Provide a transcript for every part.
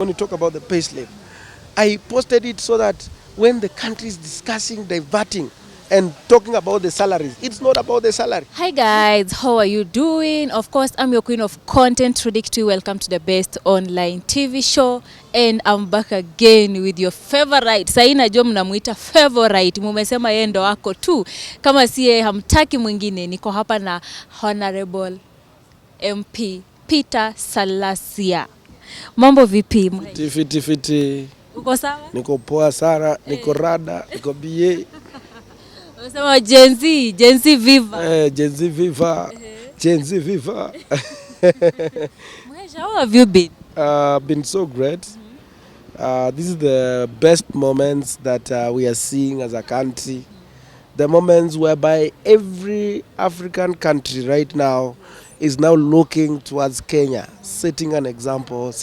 When you talk about the pay slip, I posted it so that when the country is discussing diverting and talking about the salaries, it's not about the salary. Hi guys, how are you doing? Of course, I'm your queen of content, Trudicty. Welcome to the best online TV show and I'm back again with your favorite. Sasa najua mnamuita favorite. Mumesema yeye ndo wako tu. Kama si yeye hamtaki mwingine. Niko hapa na Honorable MP Peter Salasya. Mambo vipi? Fiti. Uko sawa? Niko poa sana, niko rada, niko BA. Unasema Gen Z viva. Gen Z viva. Gen Z viva. How have you been? Been so great. This is the best moments that we are seeing as a country. The moments whereby every African country right now is now looking towards Kenya, setting an example,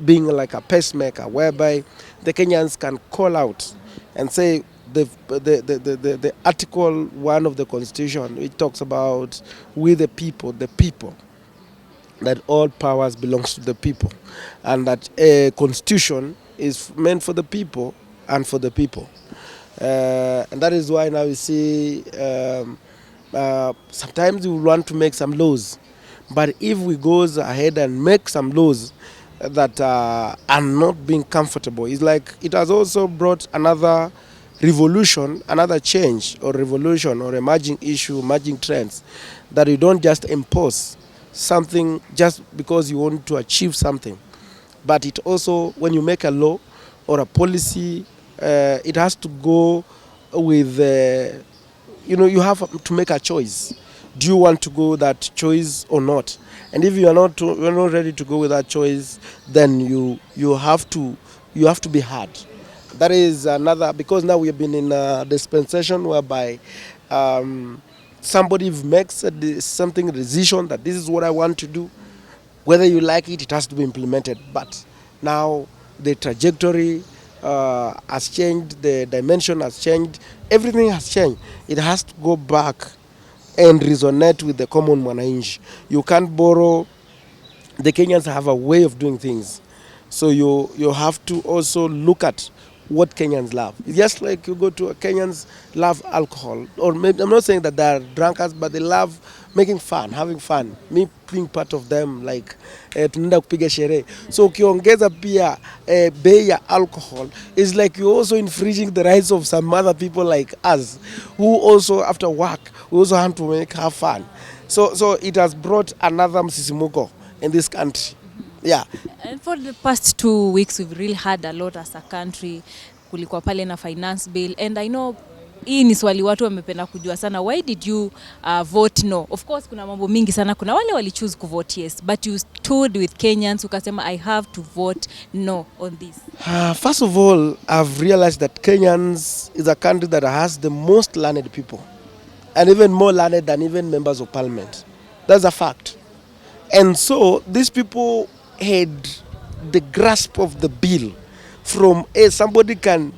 being like a pacemaker, whereby the Kenyans can call out and say the Article 1 of the Constitution, it talks about we the people, that all powers belongs to the people, and that a constitution is meant for the people and for the people. And that is why now you see sometimes we want to make some laws, but if we goes ahead and make some laws that are not being comfortable, it's like it has also brought another revolution, another change or revolution or emerging issue, emerging trends, that you don't just impose something just because you want to achieve something, but it also, when you make a law or a policy, it has to go with you have to make a choice. Do you want to go that choice or not? And if you're not ready to go with that choice, then you have to be hard. That is another, because now we have been in a dispensation whereby somebody makes a decision that this is what I want to do. Whether you like it, it has to be implemented. But now the trajectory has changed, the dimension has changed, everything has changed. It has to go back and resonate with the common mwananchi. You can't borrow. The Kenyans have a way of doing things, so you have to also look at what Kenyans love. It's just like you go to Kenyans love alcohol, or maybe, I'm not saying that they are drunkards, but they love making fun, having fun. Me being part of them, like tunaenda kupiga sherehe. So ukiongeza pia bei ya alcohol, is like you also infringing the rights of some other people like us, who also after work we also have to have fun. So it has brought another msisimuko in this country. Yeah. And for the past 2 weeks, we've really had a lot as a country. Kulikuwa pale na finance bill. And I know, hii ni swali watu wamependa kujua sana. Why did you vote no? Of course, kuna mambo mingi sana. Kuna wale wali choose ku vote yes. But you stood with Kenyans ukasema, I have to vote no on this. First of all, I've realized that Kenyans is a country that has the most learned people. And even more learned than even members of parliament. That's a fact. And so these people had the grasp of the bill from somebody can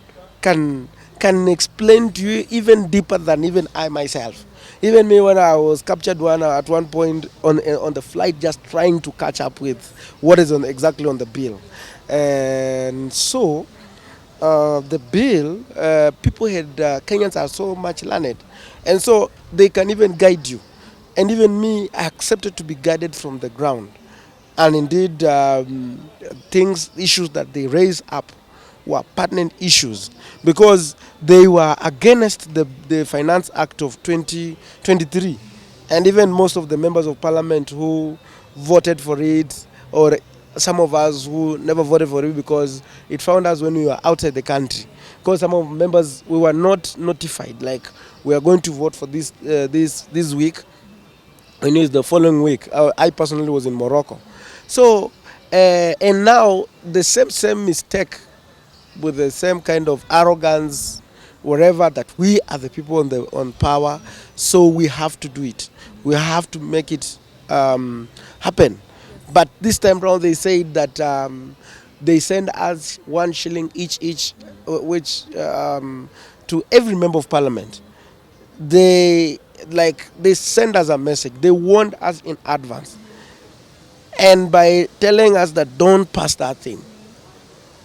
explain to you even deeper than even I myself. Even me, when I was captured at one point on the flight, just trying to catch up with what is exactly on the bill. And so the bill, people had Kenyans are so much learned, and so they can even guide you. And even me, I accepted to be guided from the ground. And indeed, issues that they raised up were pertinent issues, because they were against the Finance Act of 2023. And even most of the members of parliament who voted for it, or some of us who never voted for it because it found us when we were outside the country. Because some of members, we were not notified, like we are going to vote for this week, and it's the following week. I personally was in Morocco. So, and now the same mistake with the same kind of arrogance, whatever, that we are the people on power, so we have to do it. We have to make it happen. But this time around, they said that they send us 1 shilling each, which to every member of parliament. They send us a message. They warned us in advance. and by telling us that don't pass that thing.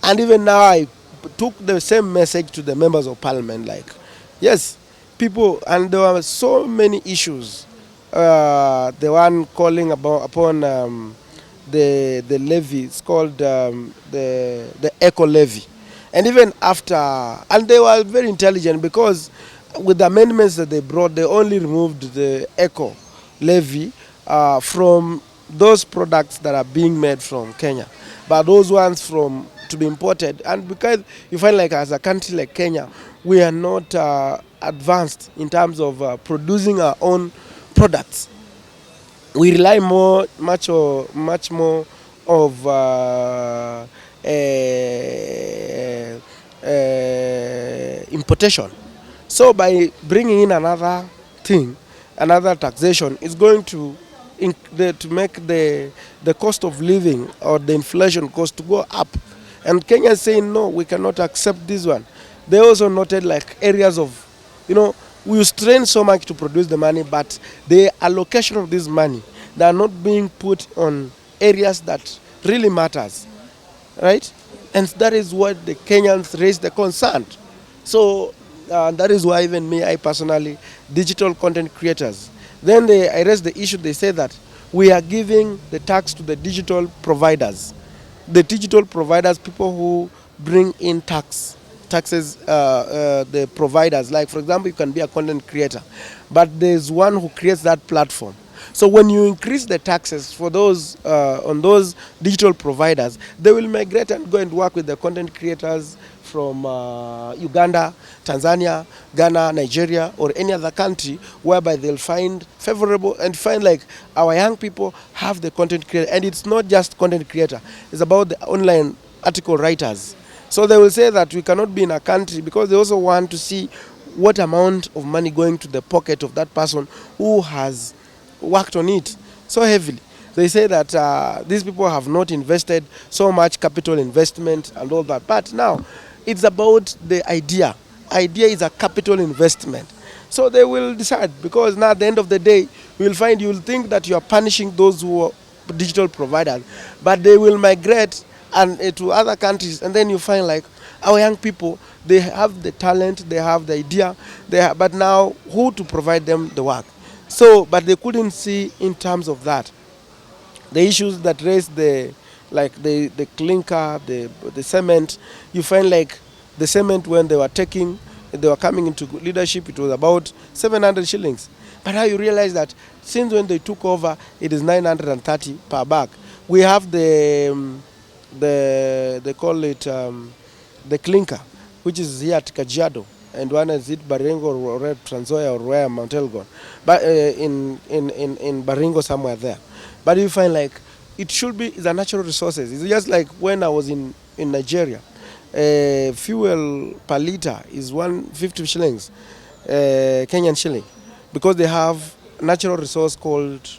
And even now, I took the same message to the members of parliament. Like, yes, people, and there were so many issues. The one calling upon the levy, it's called the eco levy, and even after, and they were very intelligent because with the amendments that they brought, they only removed the eco levy from those products that are being made from Kenya, but those ones from to be imported. And because you find like as a country like Kenya, we are not advanced in terms of producing our own products. We rely much more of importation. So by bringing in another thing, another taxation, is going to to make the cost of living or the inflation cost to go up. And Kenya is saying no, we cannot accept this one. They also noted like areas of, you know, we strain so much to produce the money, but the allocation of this money, they are not being put on areas that really matters, right? And that is what the Kenyans raised the concern. So that is why even me, I personally, digital content creators, then I raised the issue. They say that we are giving the tax to the digital providers. The digital providers, people who bring in taxes, the providers. Like for example, you can be a content creator, but there's one who creates that platform. So when you increase the taxes for those on those digital providers, they will migrate and go and work with the content creators from Uganda, Tanzania, Ghana, Nigeria, or any other country, whereby they'll find favorable and find like our young people have the content creator. And it's not just content creator, it's about the online article writers. So they will say that we cannot be in a country, because they also want to see what amount of money going to the pocket of that person who has worked on it so heavily. They say that these people have not invested so much capital investment and all that. But now it's about the idea. Idea is a capital investment. So they will decide, because now at the end of the day, you will find, you will think that you are punishing those who are digital providers, but they will migrate and to other countries, and then you find like our young people, they have the talent, they have the idea, but now who to provide them the work? So, but they couldn't see in terms of that the issues that raised the clinker, the cement. You find like the cement, when they were coming into leadership, it was about 700 shillings. But now you realize that since when they took over, it is 930 per bag. We have they call it the clinker, which is here at Kajiado, and one is it Baringo or Trans Nzoia or where Mount Elgon, but in Baringo somewhere there. But you find like it should be the natural resources. It's just like when I was in Nigeria, fuel per liter is 150 shillings, Kenyan shilling, because they have natural resource called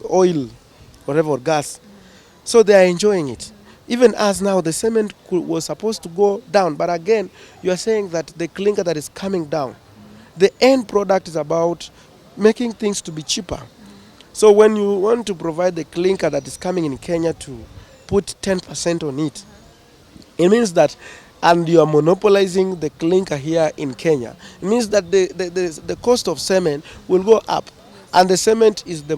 oil, whatever, or gas. So they are enjoying it. Even as now, the cement was supposed to go down, but again, you are saying that the clinker that is coming down, the end product is about making things to be cheaper. So when you want to provide the clinker that is coming in Kenya to put 10% on it, it means that, and you are monopolizing the clinker here in Kenya, it means that the cost of cement will go up. And the cement is the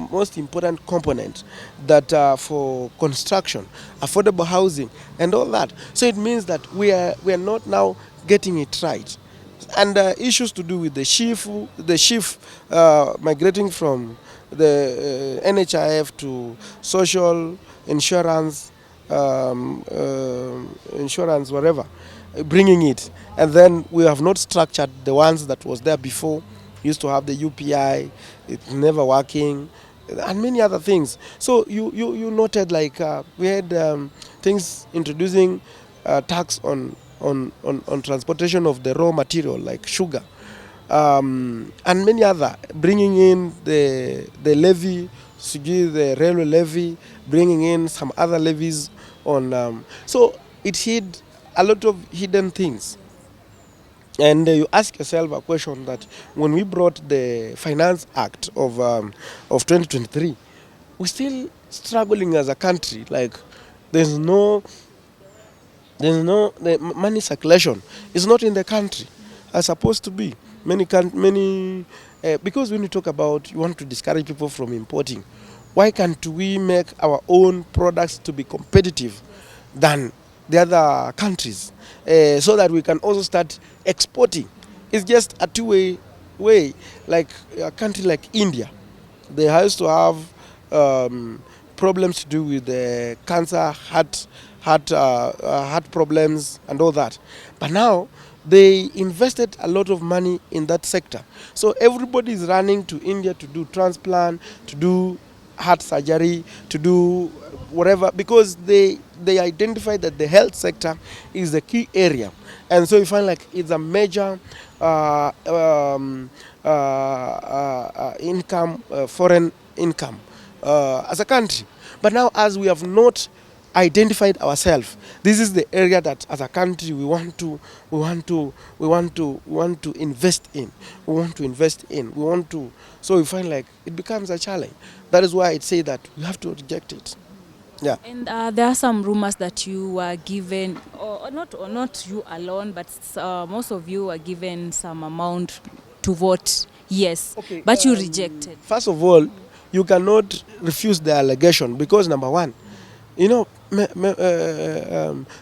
most important component that for construction, affordable housing, and all that. So it means that we are not now getting it right. And issues to do with the shift migrating from the NHIF to social insurance, insurance, whatever, bringing it. And then we have not structured the ones that was there before. Used to have the UPI, it's never working, and many other things. So you noted like we had things introducing tax on transportation of the raw material like sugar, and many other, bringing in the levy, the railway levy, bringing in some other levies on. So it hid a lot of hidden things. And you ask yourself a question that when we brought the Finance Act of 2023, we're still struggling as a country. Like there's no the money circulation is not in the country as supposed to be. Many because when you talk about you want to discourage people from importing, why can't we make our own products to be competitive than the other countries, so that we can also start exporting? It's just a two way. Like a country like India, they used to have problems to do with cancer, heart problems, and all that. But now they invested a lot of money in that sector. So everybody is running to India to do transplant, to do heart surgery, to do whatever, because they identify that the health sector is the key area. And so you find like it's a major income, foreign income as a country. But now, as we have not identified ourselves, this is the area that, as a country, we want to invest in. We want to invest in. We want to. So we find like it becomes a challenge. That is why I say that we have to reject it. Yeah. And there are some rumors that you were given, or not you alone, but most of you were given some amount to vote yes, Okay. but you rejected. First of all, you cannot refuse the allegation because number one, you know,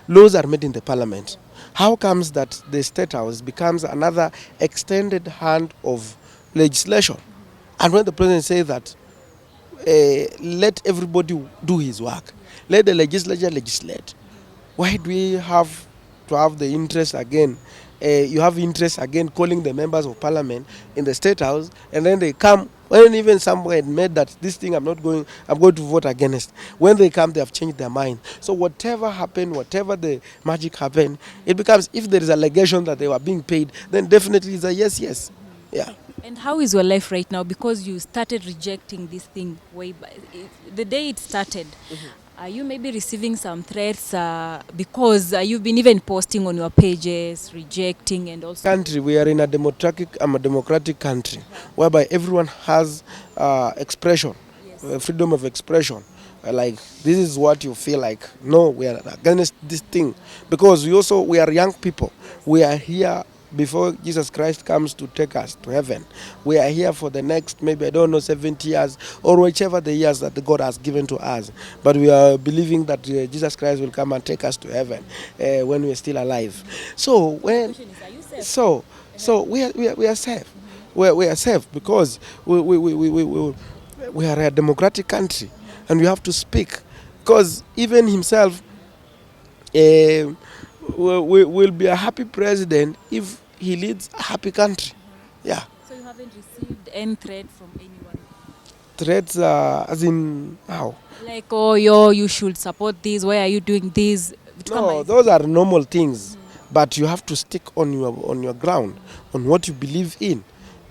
laws are made in the parliament. How comes that the state house becomes another extended hand of legislation? And when the president says that, let everybody do his work, let the legislature legislate, why do we have to have the interest again? You have interest again calling the members of parliament in the state house, and then they come when even someone had made that this thing I'm going to vote against. When they come, they have changed their mind. So whatever happened, whatever the magic happened, it becomes, if there is allegation that they were being paid, then definitely it's a yes. Yeah. And how is your life right now? Because you started rejecting this thing way back, the day it started. Are you maybe receiving some threats because you've been even posting on your pages, rejecting and also... Country, we are in a democratic country whereby everyone has expression, Yes. freedom of expression. Like this is what you feel like. No, we are against this thing because we are young people. We are here before Jesus Christ comes to take us to heaven. We are here for the next, maybe, I don't know, 70 years or whichever the years that the God has given to us. But we are believing that Jesus Christ will come and take us to heaven when we are still alive. So when, Question is, are you safe? so we are safe. We are safe because we are a democratic country and we have to speak, because even himself will be a happy president if he leads a happy country. Yeah. So you haven't received any threat from anyone? Threats, as in how? Like, oh, you should support this. Why are you doing this? No, those are normal things, but you have to stick on your ground, on what you believe in.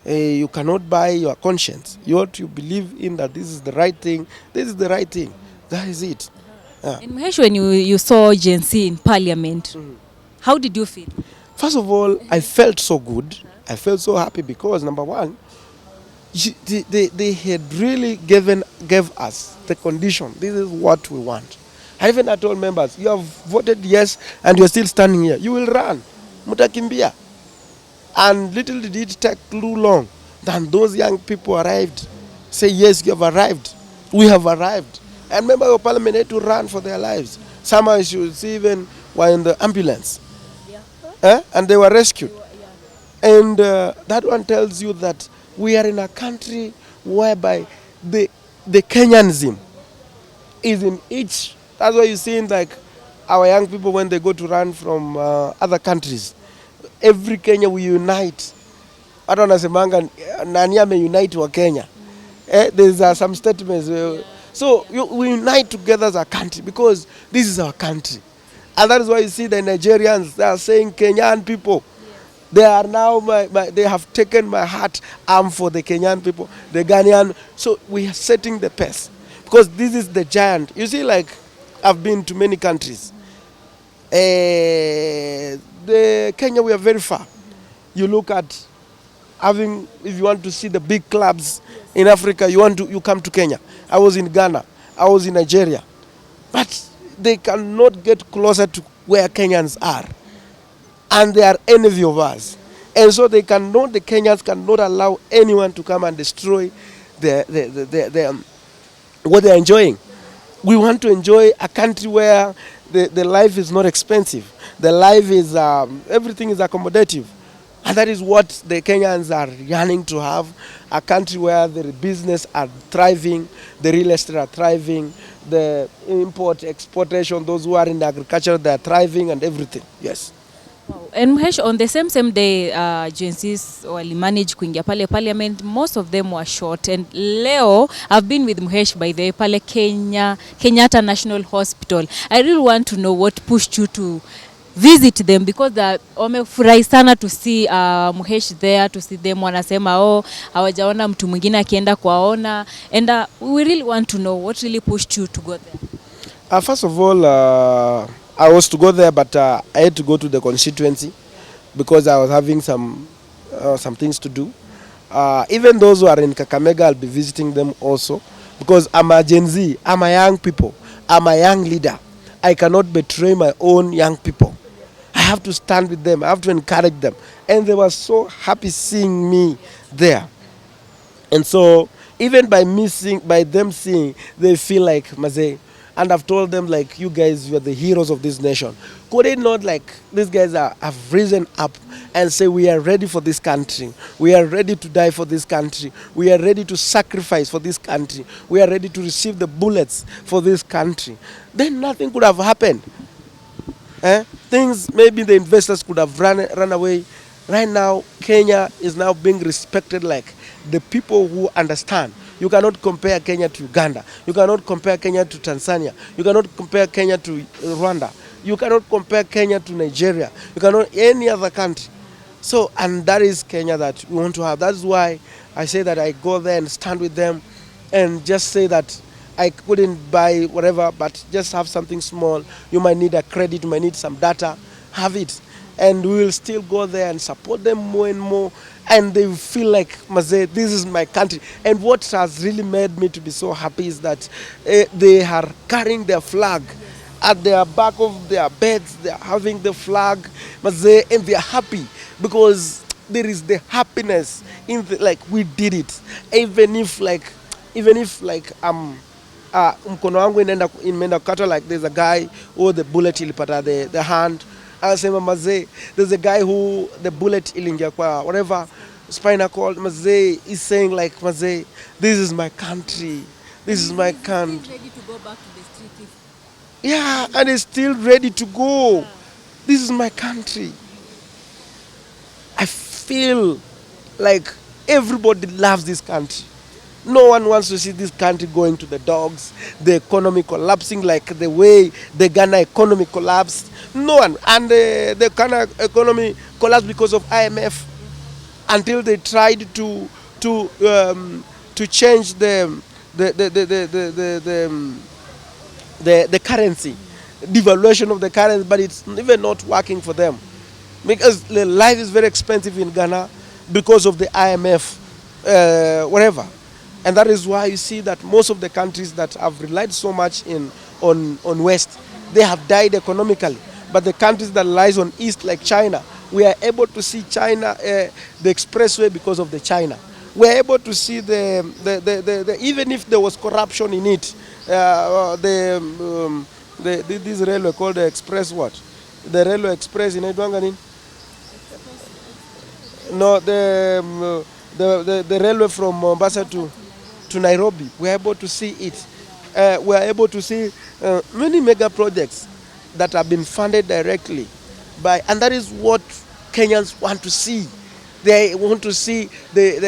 You cannot buy your conscience. What you believe in, that this is the right thing. This is the right thing. That is it. And Mahesh, when you saw Gen Z in parliament, how did you feel? First of all, I felt so good. I felt so happy because number one, they had really gave us the condition. This is what we want. I even told members, you have voted yes and you're still standing here. You will run. Mutakimbia. And little did it take too long. Then those young people arrived. Say, yes, you have arrived. We have arrived. And members of parliament had to run for their lives. Some I should see even were in the ambulance. And they were rescued. And that one tells you that we are in a country whereby the Kenyanism is in each. That's why you see like our young people when they go to run from other countries. Every Kenya we unite. Hata wanasemanga nani ameunite wa Kenya. There's some statements. So we unite together as a country because this is our country. And that is why you see the Nigerians, they are saying Kenyan people. They are now, they have taken my heart. I'm for the Kenyan people, the Ghanaian. So we are setting the pace because this is the giant. You see, like I've been to many countries. The Kenya, we are very far. You look at having, if you want to see the big clubs in Africa, you come to Kenya. I was in Ghana, I was in Nigeria, but they cannot get closer to where Kenyans are, and they are envy of us. And so the Kenyans cannot allow anyone to come and destroy what they are enjoying. We want to enjoy a country where the life is not expensive. The life is, everything is accommodative. And that is what the Kenyans are yearning to have, a country where the business are thriving, the real estate are thriving, the import, exportation, those who are in agriculture, they are thriving and everything. Yes. And Mhesh, on the same day Gen Zs walimanage kuingia pale parliament, most of them were shot. And leo I've been with Mhesh by the pale Kenyatta National Hospital. I really want to know what pushed you to visit them, because wamefurahi sana to see Mhesh there, to see them wanasema hawajaona mtu mwingine akienda kwaona, and we really want to know what really pushed you to go there. First of all, I was to go there, but I had to go to the constituency because I was having some things to do. Even those who are in Kakamega, I'll be visiting them also, because I'm a Gen Z, I'm a young people, I'm a young leader. I cannot betray my own young people. I have to stand with them, I have to encourage them. And they were so happy seeing me there. And so even by them seeing, they feel like Mazee. And I've told them, like, you guys, you are the heroes of this nation. Could it not, like, these guys have risen up and say, we are ready for this country. We are ready to die for this country. We are ready to sacrifice for this country. We are ready to receive the bullets for this country. Then nothing could have happened. Things, maybe the investors could have run away. Right now, Kenya is now being respected like the people who understand. You cannot compare Kenya to Uganda. You cannot compare Kenya to Tanzania. You cannot compare Kenya to Rwanda. You cannot compare Kenya to Nigeria. You cannot any other country. So, and that is Kenya that we want to have. That's why I say that I go there and stand with them and just say that I couldn't buy whatever, but just have something small. You might need a credit, you might need some data, have it. And we will still go there and support them more and more. And they feel like, Mazee, this is my country. And what has really made me to be so happy is that they are carrying their flag at the back of their beds. They are having the flag, Mazee, and they are happy because there is the happiness in like we did it. Even if mkono wangu imeenda kukata, like there's a guy who the bullet ilipata the hand. Anasema Mazee, there's a guy who the bullet ilingia kwa whatever spinal cord. Mazee is saying like, Mazee, this is my country. This is my country. Ready to go back to the street. Yeah, and he's still ready to go. This is my country. I feel like everybody loves this country. No one wants to see this country going to the dogs, the economy collapsing like the way the Ghana economy collapsed. No one. And the Ghana economy collapsed because of IMF until they tried to change the currency, devaluation of the currency, but it's even not working for them because the life is very expensive in Ghana because of the IMF, whatever. And that is why you see that most of the countries that have relied so much on West, they have died economically. But the countries that lies on East, like China, we are able to see China, the expressway because of the China. We are able to see the even if there was corruption in it, this railway called the express what? The railway express in Edwangani? No, the railway from Mombasa to Nairobi. We are able to see it. We are able to see many mega projects that have been funded directly by, and that is what Kenyans want to see. They want to see they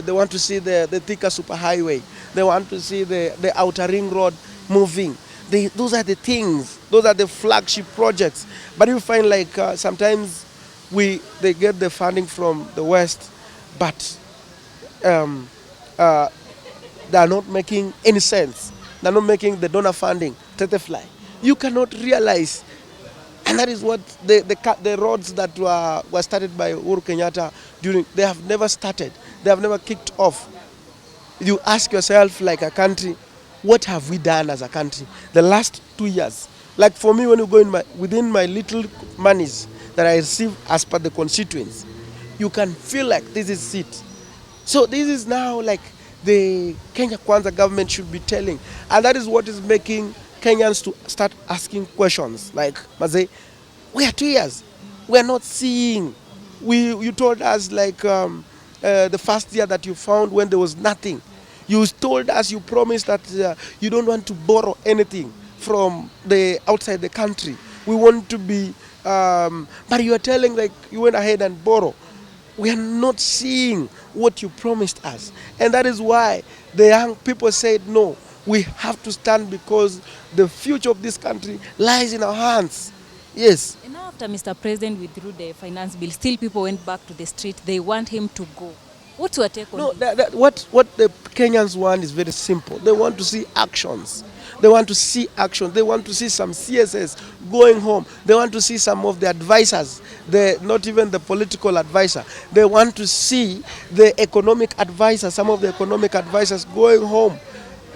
want to see the Thika superhighway. They want to see the outer ring road moving. Those are the things. Those are the flagship projects. But you find like sometimes they get the funding from the West, but they are not making any sense. They are not making the donor funding fly. You cannot realize, And that is what the roads that were started by Uhuru Kenyatta they have never started. They have never kicked off. You ask yourself, like a country, what have we done as a country the last 2 years? Like for me, when you go within my little monies that I receive as per the constituents, you can feel like this is it. So this is now like the Kenya Kwanza government should be telling, and that is what is making Kenyans to start asking questions like, Maze, we are 2 years, we are not seeing. You told us like the first year that you found when there was nothing. You told us, you promised that you don't want to borrow anything from the outside the country. We want to be, but you are telling like you went ahead and borrow. We are not seeing what you promised us. And that is why the young people said, no, we have to stand because the future of this country lies in our hands. Yes. And now after Mr. President withdrew the finance bill, still people went back to the street. They want him to go. What's your take on No, this? what the Kenyans want is very simple. They want to see actions. They want to see action. They want to see some CSS going home. They want to see some of the advisors, not even the political advisor. They want to see the economic advisor, some of the economic advisors going home.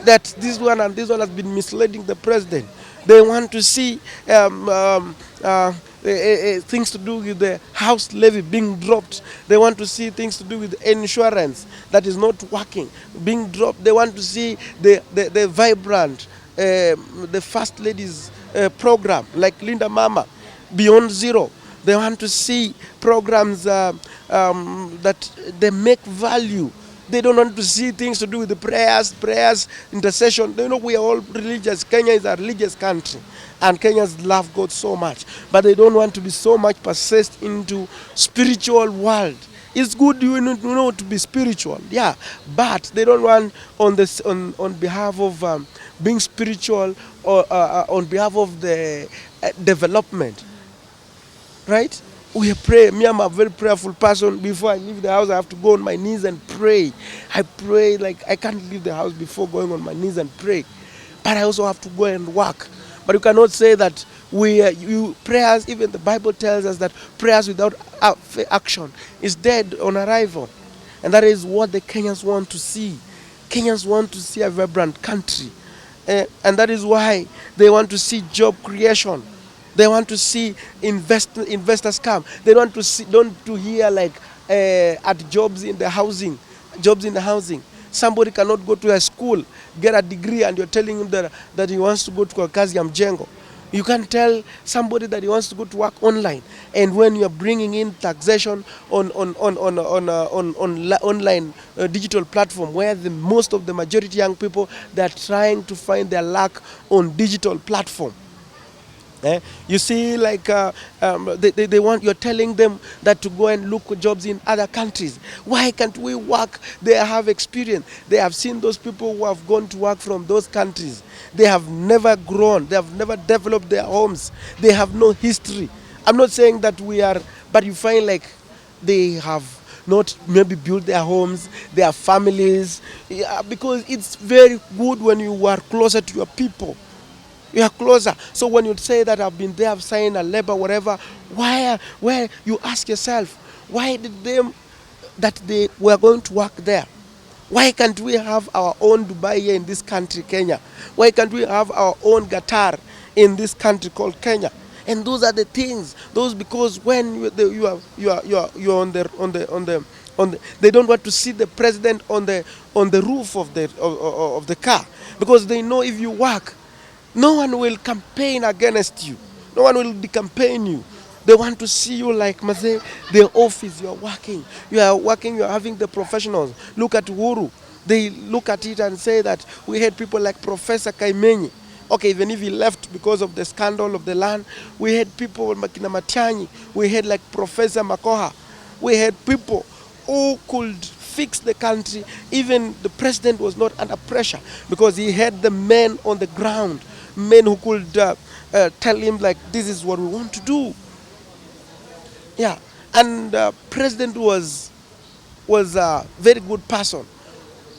That this one and this one has been misleading the president. They want to see things to do with the house levy being dropped. They want to see things to do with insurance that is not working being dropped. They want to see the vibrant, the first ladies program like Linda Mama, Beyond Zero. They want to see programs that they make value. They don't want to see things to do with the prayers, intercession. They know we are all religious. Kenya is a religious country, and Kenyans love God so much. But they don't want to be so much possessed into spiritual world. It's good you know to be spiritual, yeah, but they don't want on behalf of being spiritual or on behalf of the development. Right? We pray. Me, I'm a very prayerful person. Before I leave the house, I have to go on my knees and pray. I pray like I can't leave the house before going on my knees and pray. But I also have to go and work. But you cannot say that prayers. Even the Bible tells us that prayers without action is dead on arrival, and that is what the Kenyans want to see. Kenyans want to see a vibrant country, and that is why they want to see job creation. They want to see investors come. They want to see, don't to hear like at jobs in the housing. Somebody cannot go to a school, get a degree, and you're telling him that he wants to go to a kazi ya mjengo. You can tell somebody that he wants to go to work online, and when you're bringing in taxation on online digital platform, where most of the majority young people, they're trying to find their luck on digital platform. You see, like they want, you're telling them that to go and look for jobs in other countries. Why can't we work? They have experience. They have seen those people who have gone to work from those countries. They have never grown. They have never developed their homes. They have no history. I'm not saying that we are, but you find like they have not maybe built their homes, their families, yeah, because it's very good when you are closer to your people. You are closer. So when you say that I've been there, I've signed a labor, whatever, where you ask yourself, why did they were going to work there? Why can't we have our own Dubai here in this country, Kenya? Why can't we have our own Qatar in this country called Kenya? And those are the things. Those, because when you are on the they don't want to see the president on the roof of the car, because they know if you work, no one will campaign against you. No one will campaign you. They want to see you like Maze, the office, you are working. You are working, you are having the professionals. Look at Uhuru. They look at it and say that we had people like Professor Kaimenyi. Okay, even if he left because of the scandal of the land, we had people like Makina Matianyi. We had like Professor Makoha. We had people who could fix the country. Even the president was not under pressure because he had the men on the ground. Men who could tell him like, this is what we want to do. Yeah, and president was a very good person,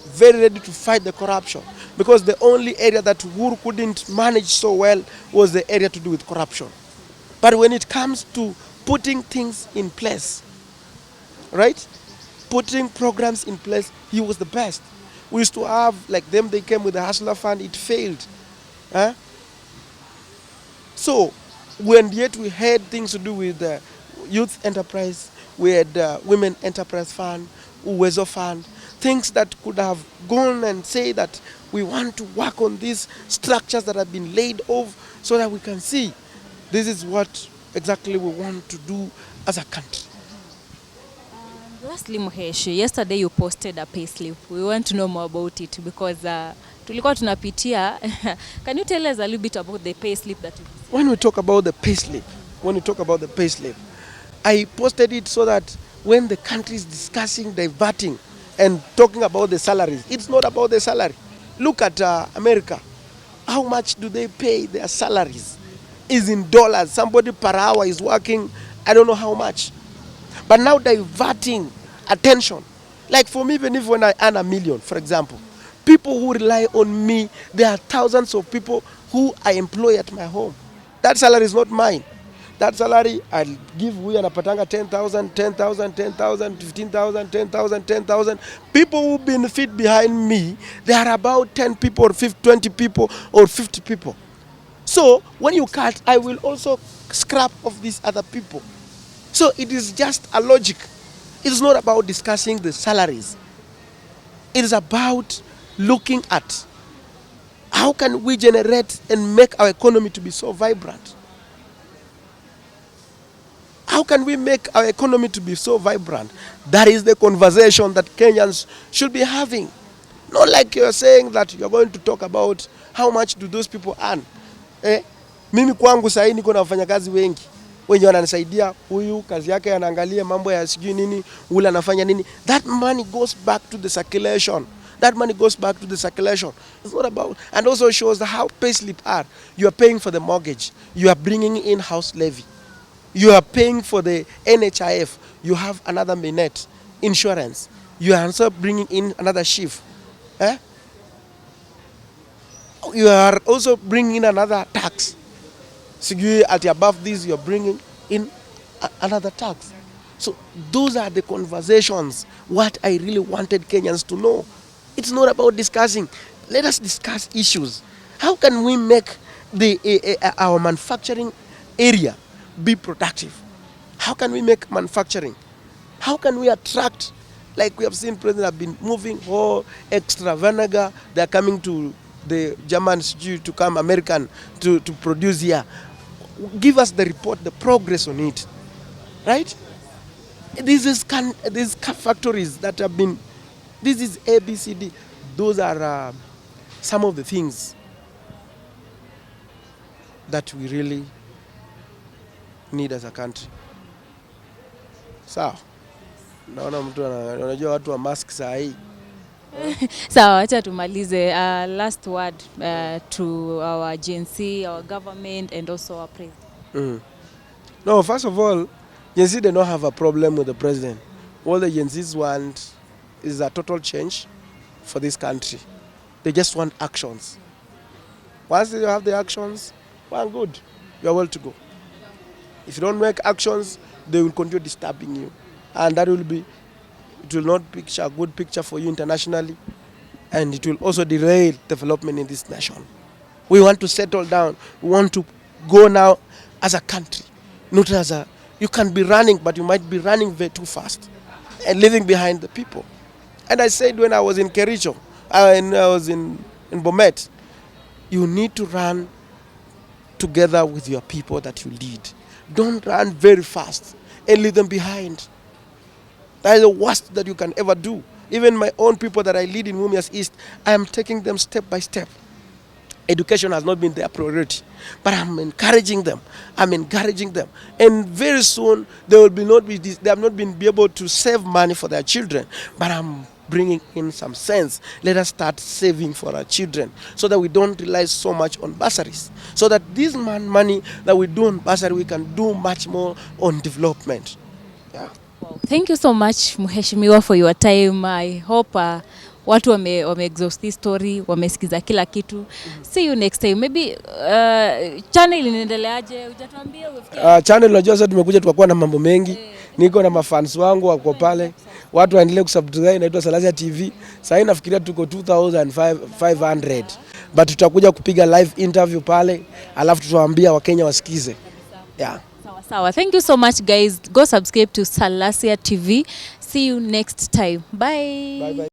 very ready to fight the corruption, because the only area that Uhuru couldn't manage so well was the area to do with corruption. But when it comes to putting things in place, right? Putting programs in place, he was the best. We used to have, like them, they came with the Hustler Fund, it failed. Huh? So, when yet we had things to do with youth enterprise, we had women enterprise fund, Uwezo fund, things that could have gone and say that we want to work on these structures that have been laid off so that we can see this is what exactly we want to do as a country. Lastly, Muhesh, yesterday you posted a payslip. We want to know more about it because tulikuwa tunapitia. Can you tell us a little bit about the payslip that you received? When we talk about the payslip, I posted it so that when the country is discussing diverting and talking about the salaries, it's not about the salary. Look at America. How much do they pay their salaries? Is in dollars. Somebody per hour is working, I don't know how much. But now diverting attention. Like for me, even if when I earn $1 million, for example, people who rely on me, there are thousands of people who I employ at my home. That salary is not mine. That salary I'll give, we anapatanga 10,000, 10,000, 10,000, 15,000, 10,000, 10,000. People who benefit behind me, there are about 10 people or 20 people or 50 people. So when you cut, I will also scrap off these other people. So it is just a logic. It is not about discussing the salaries. It is about looking at how can we generate and make our economy to be so vibrant. How can we make our economy to be so vibrant? That is the conversation that Kenyans should be having. Not like you're saying that you're going to talk about how much do those people earn. Mimi kwangu sahii niko na wafanyakazi wengi wenye wananisaidia, huyu kazi yake anaangalia mambo ya sijui nini, ule anafanya nini. That money goes back to the circulation. That money goes back to the circulation. It's not about, and also shows how payslip are. You are paying for the mortgage. You are bringing in house levy. You are paying for the NHIF. You have another minute insurance. You are also bringing in another shift. You are also bringing in another tax. So you at above this, you're bringing in another tax. So those are the conversations. What I really wanted Kenyans to know. It's not about discussing. Let us discuss issues. How can we make our manufacturing area be productive? How can we make manufacturing? How can we attract, like we have seen President have been moving extra vinegar, they are coming to the Germans to come American to produce here. Give us the report, the progress on it, right? These factories that have been, this is ABCD. Those are some of the things that we really need as a country. Sawa. Naona mtu unajua watu wa mask saa hii. Sawa, acha tumalize. Last word to our agency, our government and also our president. No, first of all, Gen Z, they don't have a problem with the president. All the Gen Zs want is a total change for this country. They just want actions. Once you have the actions, well, good. You are well to go. If you don't make actions, they will continue disturbing you. And that will be, it will not picture a good picture for you internationally. And it will also derail development in this nation. We want to settle down. We want to go now as a country. Not as a, you can be running, but you might be running very too fast and leaving behind the people. And I said when I was in Kericho, and I was in Bomet, you need to run together with your people that you lead. Don't run very fast and leave them behind. That is the worst that you can ever do. Even my own people that I lead in Mumias East, I am taking them step by step. Education has not been their priority, but I'm encouraging them. And very soon they will they have not been able to save money for their children, but I'm bringing in some sense. Let us start saving for our children so that we don't rely so much on bursaries. So that this money that we do on bursary, we can do much more on development. Yeah. Wow. Thank you so much, Mheshimiwa, for your time. I hope watu wame exhaust this story, wamesikiza kila kitu. See you next time. Maybe channel inaendeleaje? Hujatuambia umefikia. Channel unajua sasa tumekuja tukakuwa na mambo mengi. Niko na mafans wangu wako pale. Watu waendelee kusubscribe, inaitwa Salasya TV. Sasa nafikiria tuko 2500. But tutakuja kupiga live interview pale, alafu tutawaambia Wakenya wasikize. Yeah. Sawa. Thank you so much guys. Go subscribe to Salasya TV. See you next time. Bye. Bye bye.